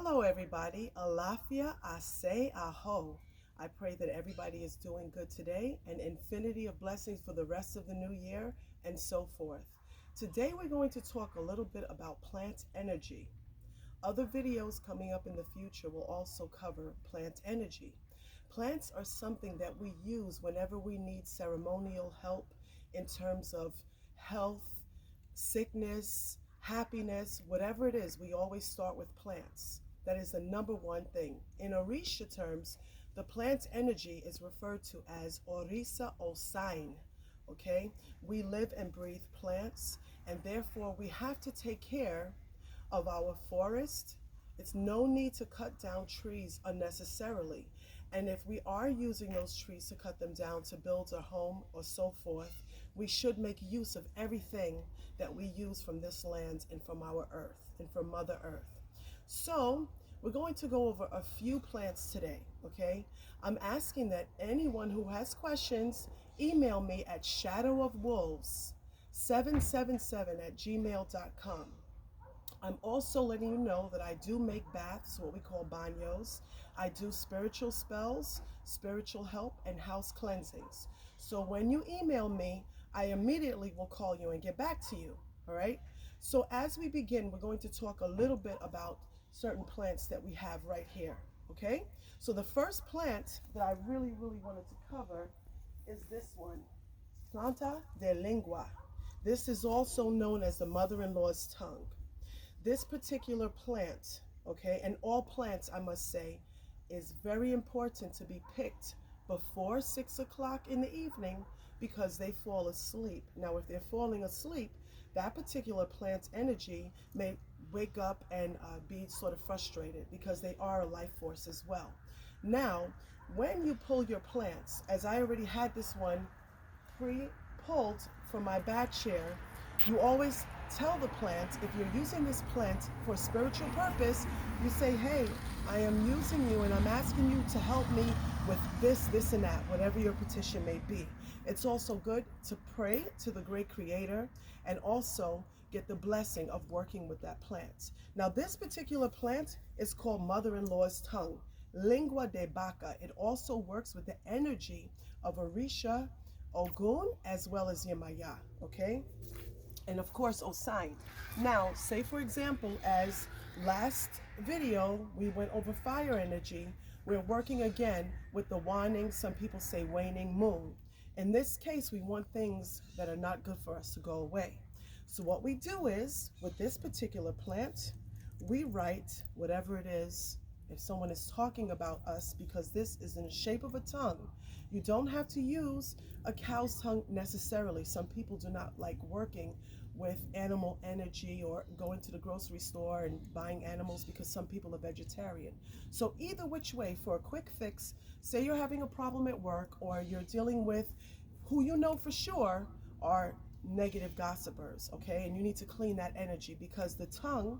Hello, everybody. Alafia Ase Aho. I pray that everybody is doing good today and infinity of blessings for the rest of the new year and so forth. Today, we're going to talk a little bit about plant energy. Other videos coming up in the future will also cover plant energy. Plants are something that we use whenever we need ceremonial help in terms of health, sickness, happiness, whatever it is, we always start with plants. That is the number one thing. In Orisha terms, the plant energy is referred to as Orisa Osain. Okay? We live and breathe plants, and therefore we have to take care of our forest. It's no need to cut down trees unnecessarily. And if we are using those trees to cut them down to build a home or so forth, we should make use of everything that we use from this land and from our earth and from Mother Earth. So we're going to go over a few plants today, okay? I'm asking that anyone who has questions, email me at shadowofwolves777@gmail.com. I'm also letting you know that I do make baths, what we call baños. I do spiritual spells, spiritual help, and house cleansings. So when you email me, I immediately will call you and get back to you. All right? So as we begin, we're going to talk a little bit about certain plants that we have right here. Okay? So the first plant that I really wanted to cover is this one, Planta de Lengua. This is also known as the mother-in-law's tongue. This particular plant, okay, and all plants, I must say, is very important to be picked before 6 o'clock in the evening because they fall asleep. Now, if they're falling asleep, that particular plant's energy may wake up and be sort of frustrated because they are a life force as well. Now, when you pull your plants, as I already had this one pre-pulled from my bad chair, you always tell the plant, if you're using this plant for spiritual purpose, you say, hey, I am using you and I'm asking you to help me with this, and that, whatever your petition may be. It's also good to pray to the great creator and also get the blessing of working with that plant. Now, this particular plant is called mother-in-law's tongue, Lingua de Baca. It also works with the energy of Orisha, Ogun, as well as Yemaya, okay? And of course, Osain. Now, say for example, as last video, we went over fire energy. We're working again with the waning, some people say waning moon. In this case, we want things that are not good for us to go away. So what we do is, with this particular plant, we write whatever it is. If someone is talking about us, because this is in the shape of a tongue, you don't have to use a cow's tongue necessarily. Some people do not like working with animal energy or going to the grocery store and buying animals because some people are vegetarian. So either which way, for a quick fix, say you're having a problem at work or you're dealing with who you know for sure are negative gossipers, okay? And you need to clean that energy because the tongue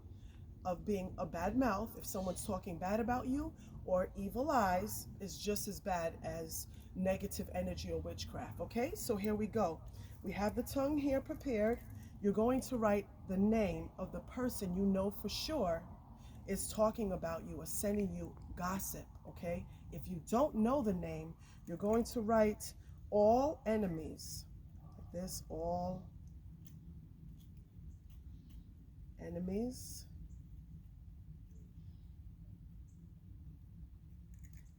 of being a bad mouth, if someone's talking bad about you, or evil eyes, is just as bad as negative energy or witchcraft, okay? So here we go. We have the tongue here prepared. You're going to write the name of the person you know for sure is talking about you or sending you gossip, okay? If you don't know the name, you're going to write all enemies. Like this, all enemies,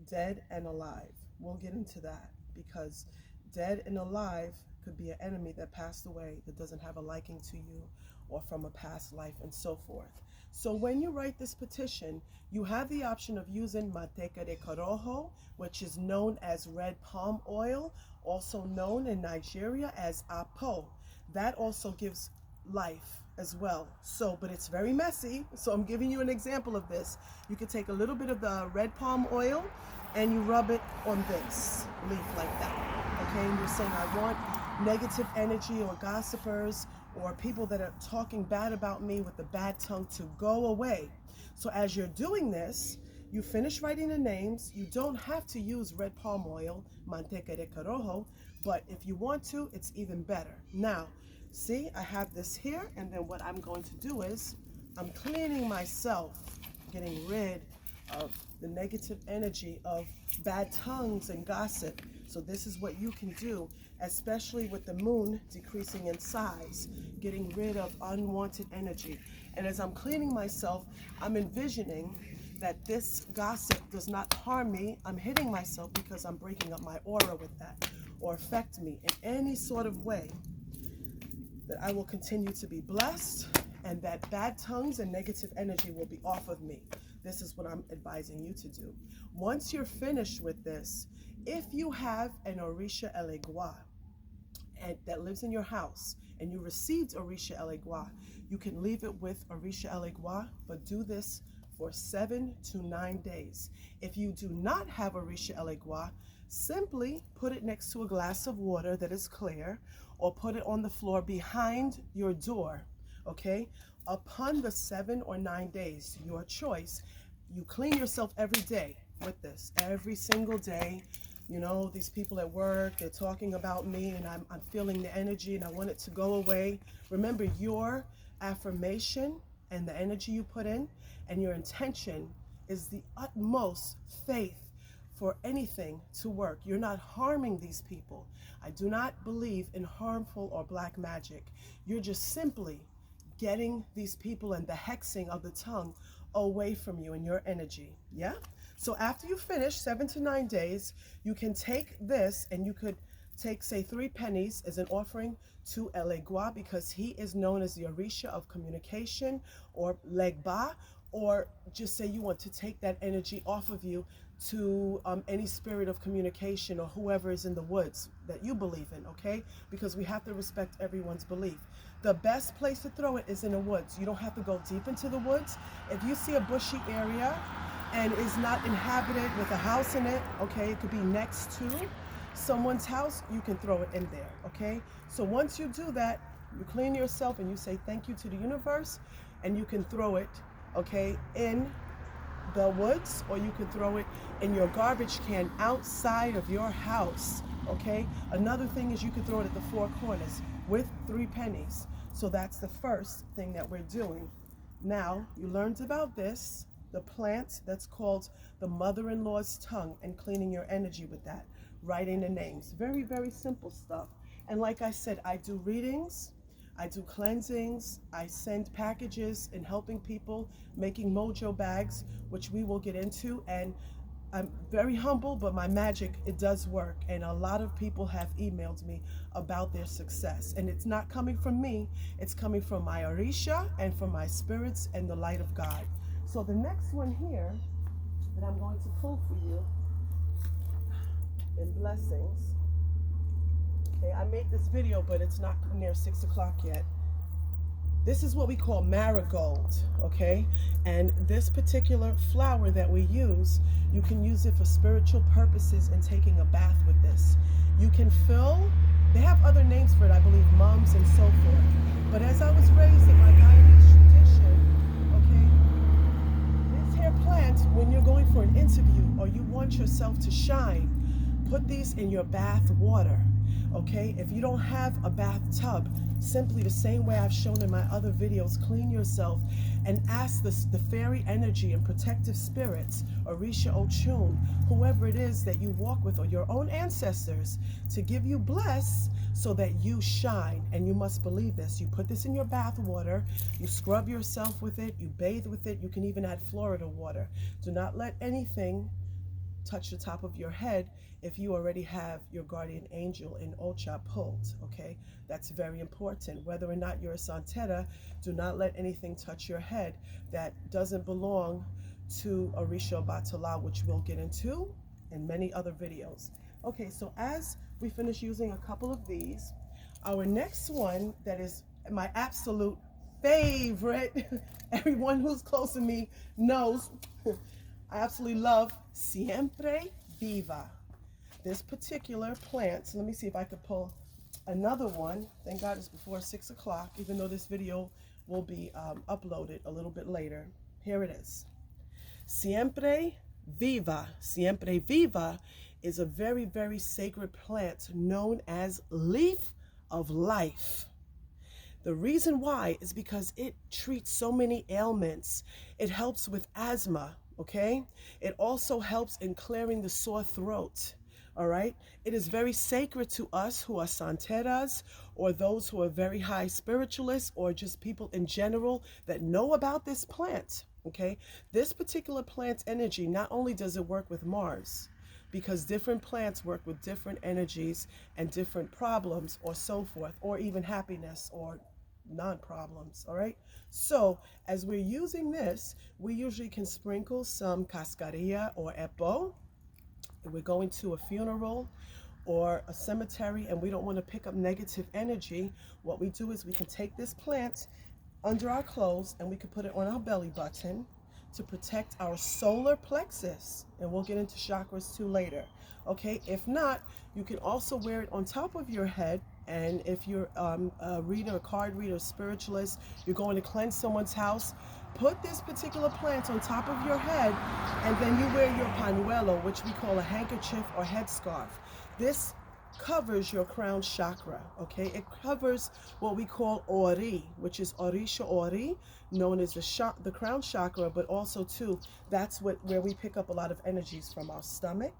dead and alive. We'll get into that because dead and alive could be an enemy that passed away that doesn't have a liking to you or from a past life and so forth. So when you write this petition, you have the option of using manteca de corojo, which is known as red palm oil, also known in Nigeria as apo. That also gives life as well. So, but it's very messy. So I'm giving you an example of this. You can take a little bit of the red palm oil and you rub it on this leaf like that. Okay, and you're saying, I want negative energy or gossipers or people that are talking bad about me with the bad tongue to go away. So as you're doing this, you finish writing the names. You don't have to use red palm oil, manteca de corojo, but if you want to, it's even better. Now, see, I have this here, and then what I'm going to do is I'm cleaning myself getting rid of the negative energy of bad tongues and gossip. So this is what you can do, especially with the moon decreasing in size, getting rid of unwanted energy. And as I'm cleaning myself, I'm envisioning that this gossip does not harm me. I'm hitting myself because I'm breaking up my aura with that, or affect me in any sort of way, that I will continue to be blessed and that bad tongues and negative energy will be off of me. This is what I'm advising you to do. Once you're finished with this, if you have an Orisha Elegua and that lives in your house and you received Orisha Elegua, you can leave it with Orisha Elegua, but do this for 7 to 9 days. If you do not have Orisha Elegua, simply put it next to a glass of water that is clear, or put it on the floor behind your door, okay? Upon the 7 or 9 days, your choice, you clean yourself every day with this, every single day. You know, these people at work, they're talking about me and I'm feeling the energy and I want it to go away. Remember, your affirmation and the energy you put in and your intention is the utmost faith for anything to work. You're not harming these people. I do not believe in harmful or black magic. You're just simply getting these people and the hexing of the tongue away from you and your energy. Yeah? So after you finish 7 to 9 days, you can take this and you could take, say, 3 pennies as an offering to Elegua, because he is known as the Orisha of communication, or Legba, or just say you want to take that energy off of you to any spirit of communication or whoever is in the woods that you believe in, okay? Because we have to respect everyone's belief. The best place to throw it is in the woods. You don't have to go deep into the woods. If you see a bushy area and is not inhabited with a house in it, okay, it could be next to someone's house, you can throw it in there, okay? So once you do that, you clean yourself and you say thank you to the universe, and you can throw it, okay, in the woods, or you can throw it in your garbage can outside of your house, okay? Another thing is you can throw it at the 4 corners with 3 pennies. So that's the first thing that we're doing. Now, you learned about this, the plant that's called the mother-in-law's tongue, and cleaning your energy with that, writing the names. Very, very simple stuff. And like I said, I do readings, I do cleansings, I send packages and helping people, making mojo bags, which we will get into. And I'm very humble, but my magic, it does work. And a lot of people have emailed me about their success. And it's not coming from me, it's coming from my Orisha and from my spirits and the light of God. So the next one here that I'm going to pull for you in blessings. Okay, I made this video, but it's not near 6 o'clock yet. This is what we call marigold, okay? And this particular flower that we use, you can use it for spiritual purposes and taking a bath with this. You can fill, they have other names for it, I believe, mums and so forth. But as I was raised in my Guyanese tradition, okay, this hair plant, when you're going for an interview or you want yourself to shine, put these in your bath water. Okay, if you don't have a bathtub, simply the same way I've shown in my other videos, clean yourself and ask the fairy energy and protective spirits, Orisha Ochun, whoever it is that you walk with, or your own ancestors, to give you bless so that you shine. And you must believe this. You put this in your bath water, you scrub yourself with it, you bathe with it, you can even add Florida water. Do not let anything touch the top of your head if you already have your guardian angel in Ocha pulled, okay? That's very important. Whether or not you're a Santera, do not let anything touch your head that doesn't belong to Orisha Batala, which we'll get into in many other videos. Okay, so as we finish using a couple of these, our next one that is my absolute favorite, everyone who's close to me knows, I absolutely love Siempre Viva. This particular plant, so let me see if I could pull another one. Thank God it's before 6 o'clock, even though this video will be uploaded a little bit later. Here it is. Siempre Viva. Siempre Viva is a very, very sacred plant known as leaf of life. The reason why is because it treats so many ailments. It helps with asthma, okay? It also helps in clearing the sore throat. All right. It is very sacred to us who are santeras or those who are very high spiritualists or just people in general that know about this plant. Okay. This particular plant's energy, not only does it work with Mars, because different plants work with different energies and different problems or so forth, or even happiness or non-problems. All right. So as we're using this, we usually can sprinkle some cascarilla or epo. If we're going to a funeral or a cemetery and we don't want to pick up negative energy, what we do is we can take this plant under our clothes and we can put it on our belly button to protect our solar plexus. And we'll get into chakras too later. Okay, if not, you can also wear it on top of your head. And if you're a reader, a card reader, a spiritualist, you're going to cleanse someone's house, put this particular plant on top of your head, and then you wear your panuelo, which we call a handkerchief or headscarf. This covers your crown chakra, okay? It covers what we call ori, which is orisha ori, known as the crown chakra, but also too, that's where we pick up a lot of energies from our stomach,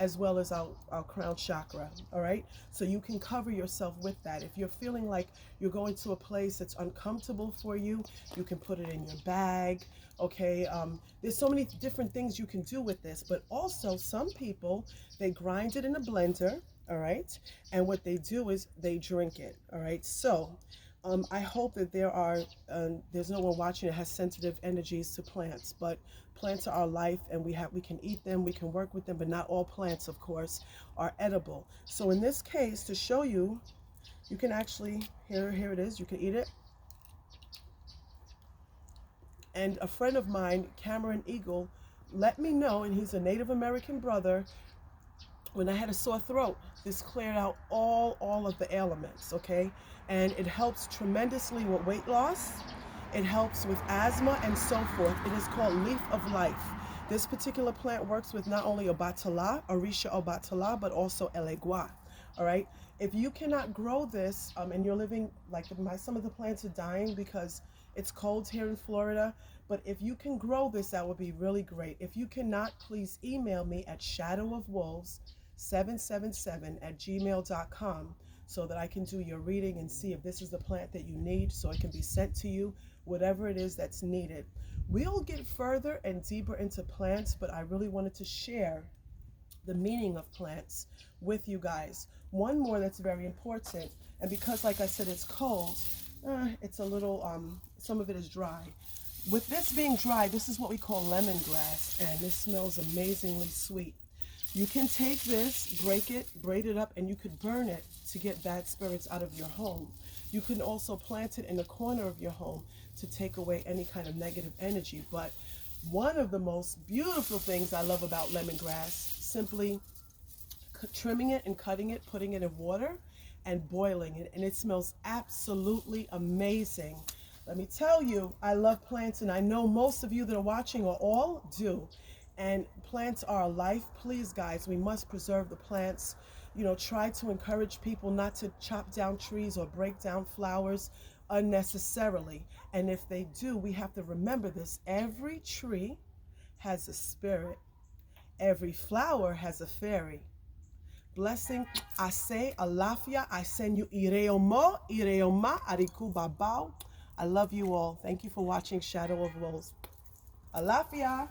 as well as our crown chakra, all right? So you can cover yourself with that. If you're feeling like you're going to a place that's uncomfortable for you, you can put it in your bag, okay? There's so many different things you can do with this, but also some people, they grind it in a blender, all right? And what they do is they drink it, all right? So I hope that there's no one watching that has sensitive energies to plants, but plants are our life and we can eat them, we can work with them, but not all plants, of course, are edible. So in this case, to show you, you can actually, here it is, you can eat it. And a friend of mine, Cameron Eagle, let me know, and he's a Native American brother, when I had a sore throat, this cleared out all of the ailments, okay? And it helps tremendously with weight loss. It helps with asthma and so forth. It is called Leaf of Life. This particular plant works with not only Obatala, Orisha Obatala, but also Elegua, all right? If you cannot grow this and you're living, like some of the plants are dying because it's cold here in Florida, but if you can grow this, that would be really great. If you cannot, please email me at shadowofwolves777@gmail.com so that I can do your reading and see if this is the plant that you need so it can be sent to you, whatever it is that's needed. We'll get further and deeper into plants, but I really wanted to share the meaning of plants with you guys. One more that's very important, and because like I said, it's cold, it's a little, some of it is dry. With this being dry, this is what we call lemongrass, and this smells amazingly sweet. You can take this, break it, braid it up, and you could burn it to get bad spirits out of your home. You can also plant it in the corner of your home to take away any kind of negative energy. But one of the most beautiful things I love about lemongrass, simply trimming it and cutting it, putting it in water and boiling it, and it smells absolutely amazing. Let me tell you, I love plants, and I know most of you that are watching or all do. And plants are our life. Please, guys, we must preserve the plants. You know, try to encourage people not to chop down trees or break down flowers unnecessarily. And if they do, we have to remember this. Every tree has a spirit. Every flower has a fairy. Blessing, Ase, Alafia, I send you Ireomo, Ireoma, Ariku Babao. I love you all. Thank you for watching Shadow of Wolves. Alafia.